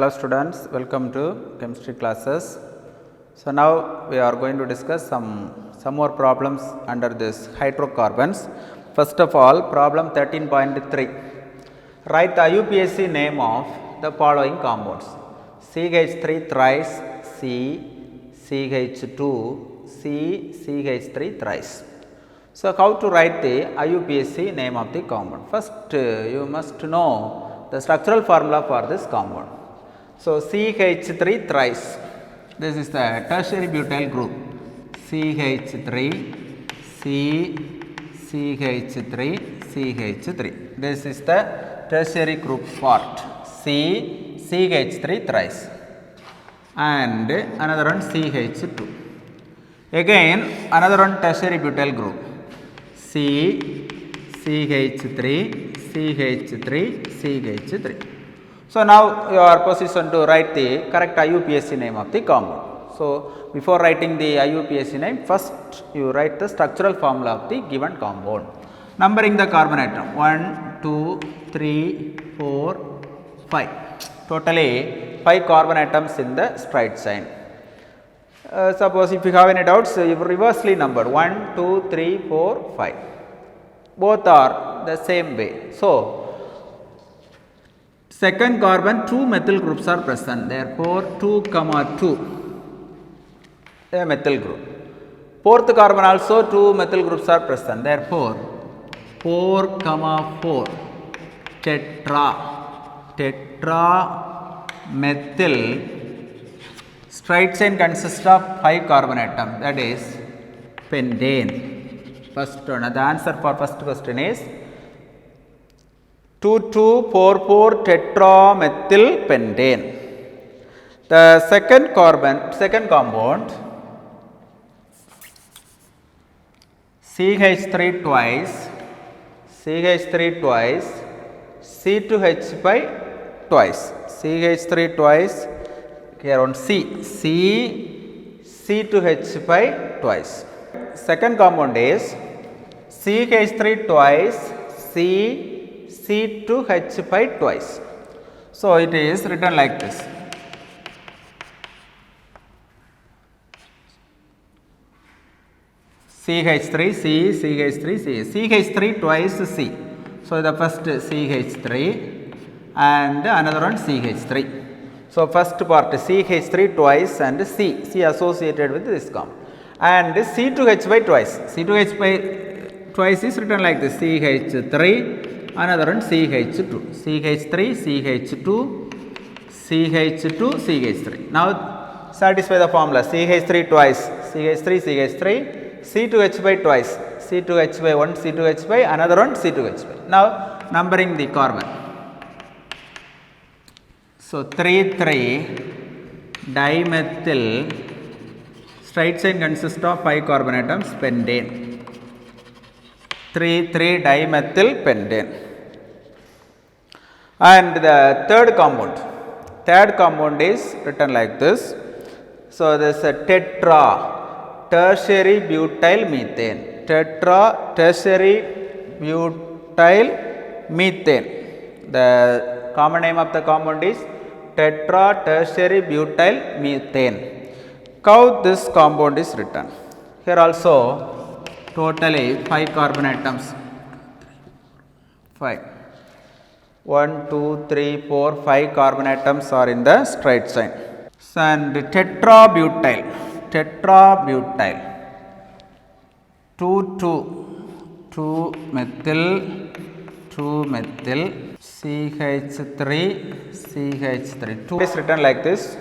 Hello students, welcome to chemistry classes. So now we are going to discuss some more problems under this hydrocarbons. First of all, problem 13.3. Write the IUPAC name of the following compounds: CH3 thrice, C, CH2, C, CH3 thrice. So how to write the IUPAC name of the compound? First you must know the structural formula for this compound. So CH3 thrice, this is the tertiary butyl group, CH3, C, CH3, CH3. This is the tertiary group part, C, CH3 thrice, and another one CH2. Again another one tertiary butyl group, C, CH3, CH3, CH3. So now you are positioned to write the correct IUPAC name of the compound. So before writing the IUPAC name, first you write the structural formula of the given compound. Numbering the carbon atom 1, 2, 3, 4, 5. Totally 5 carbon atoms in the straight line. Suppose if you have any doubts, you reversely number 1, 2, 3, 4, 5. Both are the same way. So second carbon 2 methyl groups are present, therefore 2, 2 a methyl group. Fourth carbon also 2 methyl groups are present, therefore 4, 4 tetra methyl. Straight chain consists of 5 carbon atoms, that is pentane. First one, the answer for first question is 2244 tetramethyl pentane. The second compound CH3 twice, C2H5 twice, CH3 twice, here on C2H5 twice. Second compound is CH3 twice, C2H5 twice. So it is written like this. CH3, C, CH3, C, CH3 twice C. So the first CH3 and another one CH3. So first part CH3 twice and C associated with this compound. And C2H5 twice. C2H5 twice is written like this: CH3, another one CH2, CH3, CH2, CH2, CH3. Now satisfy the formula: CH3 twice, CH3, CH3, C2H5 twice, C2H5 one, C2H5, another one C2H5. Now numbering the carbon. So 3 dimethyl, straight chain consists of 5 carbon atoms, pentane. 3 dimethyl pentane. And the third compound is written like this. So this is a tetra tertiary butyl methane, tertiary butyl methane. The common name of the compound is tetra tertiary butyl methane. How this compound is written? Here also totally 5 carbon atoms, 5, 1, 2, 3, 4, 5 carbon atoms are in the straight line. And tetrabutyl, 2 methyl, CH3, 2 is written like this.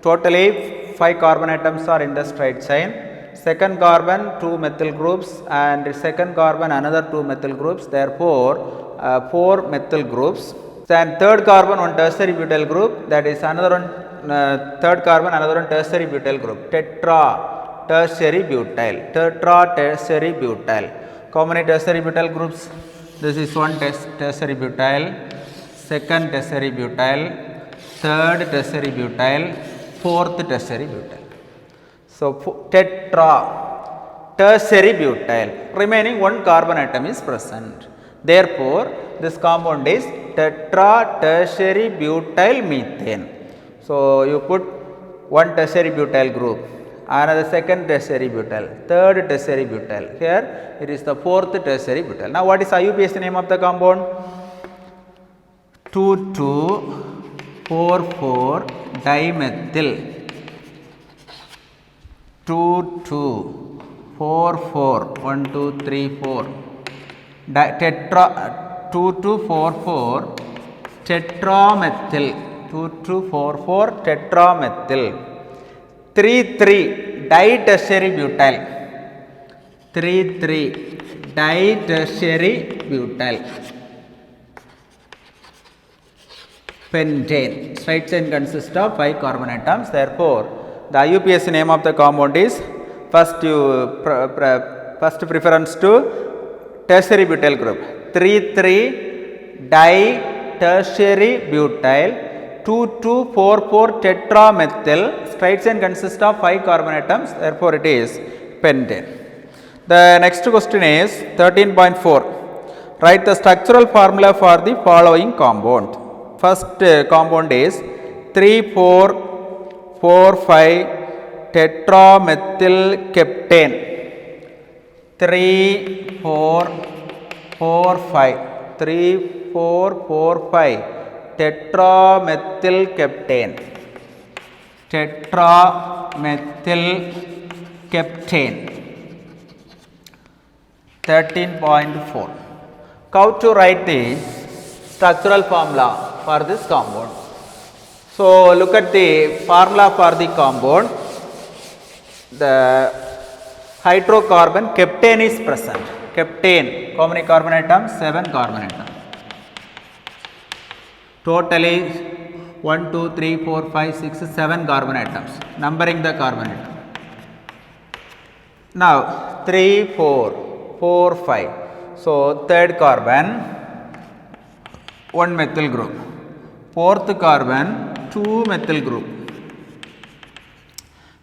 Totally 5 carbon atoms are in the straight chain. Second carbon 2 methyl groups, and second carbon another 2 methyl groups, therefore 4 methyl groups. Then third carbon one tertiary butyl group, that is another one third carbon another one tertiary butyl group, tetra tertiary butyl. How many tertiary butyl groups? This is one tertiary butyl, second tertiary butyl, third tertiary butyl, fourth tertiary butyl. So tetra tertiary butyl, remaining one carbon atom is present. Therefore this compound is tetra tertiary butyl methane. So, you put one tertiary butyl group, another second tertiary butyl, third tertiary butyl. Here it is the fourth tertiary butyl. Now, what is IUPAC name of the compound? 2,2,4,4 dimethyl 2,2,4,4 1, 2, 3, 4 tetra 2,2,4,4 tetramethyl 2,2,4,4 tetramethyl 3,3 ditertiary butyl 3,3 ditertiary butyl pentane. Straight chain consists of 5 carbon atoms. Therefore, the IUPAC name of the compound is first preference to tertiary butyl group 3,3 ditertiary butyl 2,2,4,4 tetramethyl. Straight chain consists of 5 carbon atoms. Therefore, it is pentane. The next question is 13.4. Write the structural formula for the following compound. First compound is 3,4,4,5 tetramethyl heptane 3,4,4,5 3,4,4,5 tetramethyl heptane 13.4. How to write the structural formula for this compound? So, look at the formula for the compound. The hydrocarbon heptane is present. Heptane, how many carbon atoms? 7 carbon atoms. Totally 1, 2, 3, 4, 5, 6, 7 carbon atoms. Numbering the carbon atom. Now 3, 4, 4, 5. So, third carbon 1 methyl group. Fourth carbon 2 methyl group.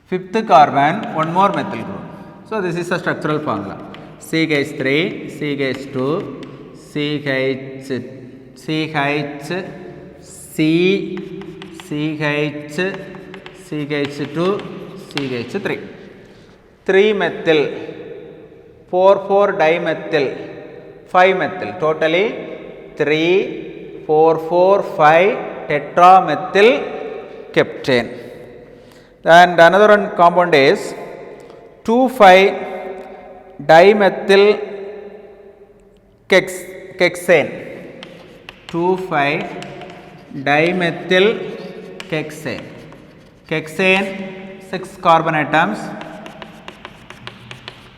Fifth carbon 1 more methyl group. So, this is the structural formula. CH3, CH2, CH, CH, C, CH, CH2, CH3. 3 methyl, 4,4 dimethyl, 5 methyl. Totally 3,4,4,5 tetramethyl heptane. And another one compound is 2,5 dimethyl hexane 2,5 dimethyl hexane. Hexane 6 carbon atoms.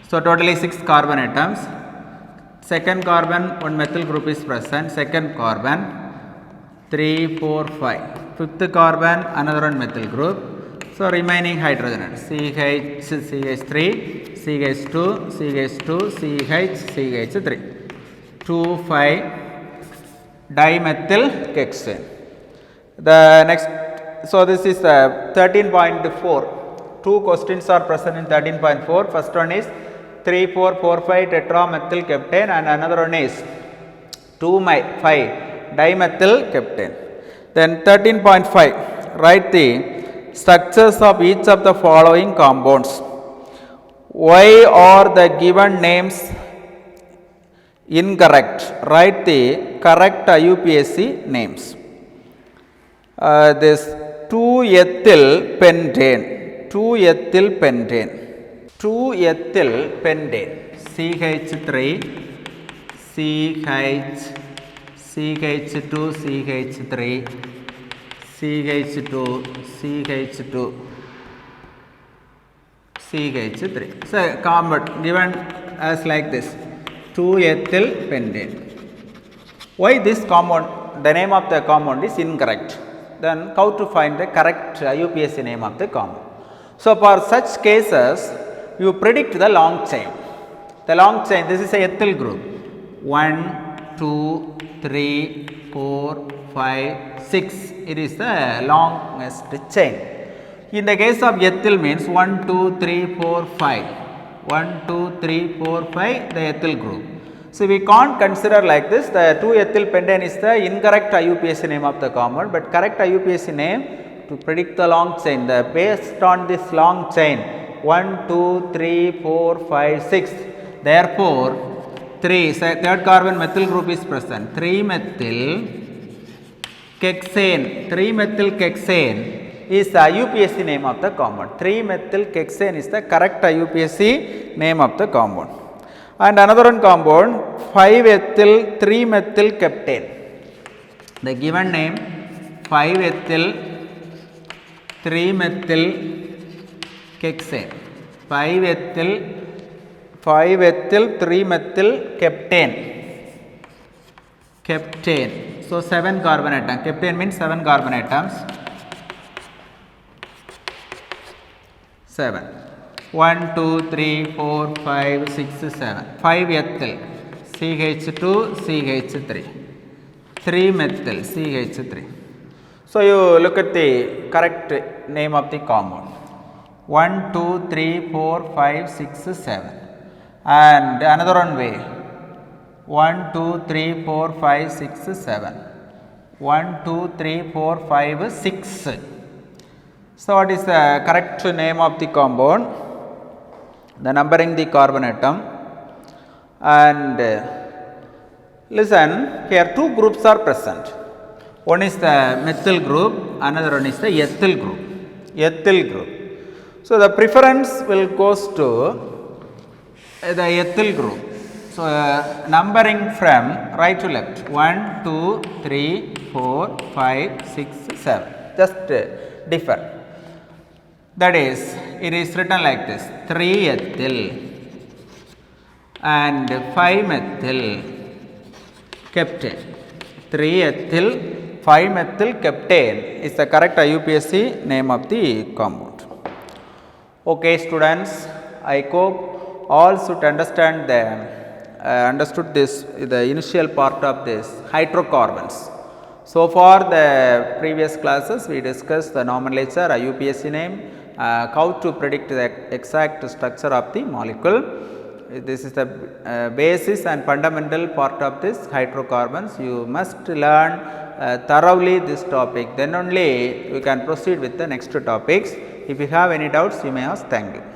So, totally 6 carbon atoms. Second carbon 1 methyl group is present. Second carbon 3, 4, 5. Fifth carbon another 1 methyl group. So, remaining hydrogen CH, CH3, CH2, CH2, CH, CH3. 2,5 dimethyl hexane. The next, so this is 13.4. Two questions are present in 13.4. First one is 3,4,4,5 tetramethyl heptane and another one is 2,5 dimethyl heptane. Then 13.5. Write the structures of each of the following compounds. Why are the given names incorrect? Write the correct IUPAC names. This 2-ethyl pentane, 2-ethyl pentane, 2-ethyl pentane, CH3, CH, CH2, CH3, CH2, CH2, CH3. So, compound given as like this 2-ethyl pentane. Why this compound, the name of the compound is incorrect? Then how to find the correct IUPAC name of the compound? So, for such cases you predict the long chain. The long chain, this is a ethyl group 1, 2, 3, 4, 5, 6. It is the longest chain. In the case of ethyl means 1, 2, 3, 4, 5. 1, 2, 3, 4, 5 the ethyl group. So, we can't consider like this. The 2-ethyl pentane is the incorrect IUPAC name of the compound, but correct IUPAC name to predict the long chain, based on this long chain 1, 2, 3, 4, 5, 6. Therefore, 3 third carbon methyl group is present. 3-methyl-hexane is the IUPAC name of the compound. 3-methyl-hexane is the correct IUPAC name of the compound. And another one compound 5-ethyl-3-methyl-heptane. The given name 5-ethyl-3-methyl-hexane. 5-ethyl-3-methyl-heptane. Heptane. So 7 carbon atoms. Heptane means 7 carbon atoms. 7. 1, 2, 3, 4, 5, 6, 7. 5-ethyl CH2, CH3. 3-methyl CH3. So you look at the correct name of the compound. 1, 2, 3, 4, 5, 6, 7. And another one way. 1, 2, 3, 4, 5, 6, 7. 1, 2, 3, 4, 5, 6. So what is the correct name of the compound? The numbering the carbon atom. And listen, here two groups are present. One is the methyl group, another one is the ethyl group. Ethyl group. So the preference will goes to the ethyl group. So numbering from right to left. 1, 2, 3, 4, 5, 6, 7. Just differ. That is, it is written like this: 3-ethyl and 5-methyl-heptane. 3-ethyl, 5-methyl-heptane is the correct IUPAC name of the compound. Okay, students, I hope all should understand understood this, the initial part of this hydrocarbons. So far the previous classes we discussed the nomenclature, IUPAC name, how to predict the exact structure of the molecule. This is the basis and fundamental part of this hydrocarbons. You must learn thoroughly this topic, then only you can proceed with the next topics. If you have any doubts, you may ask. Thank you.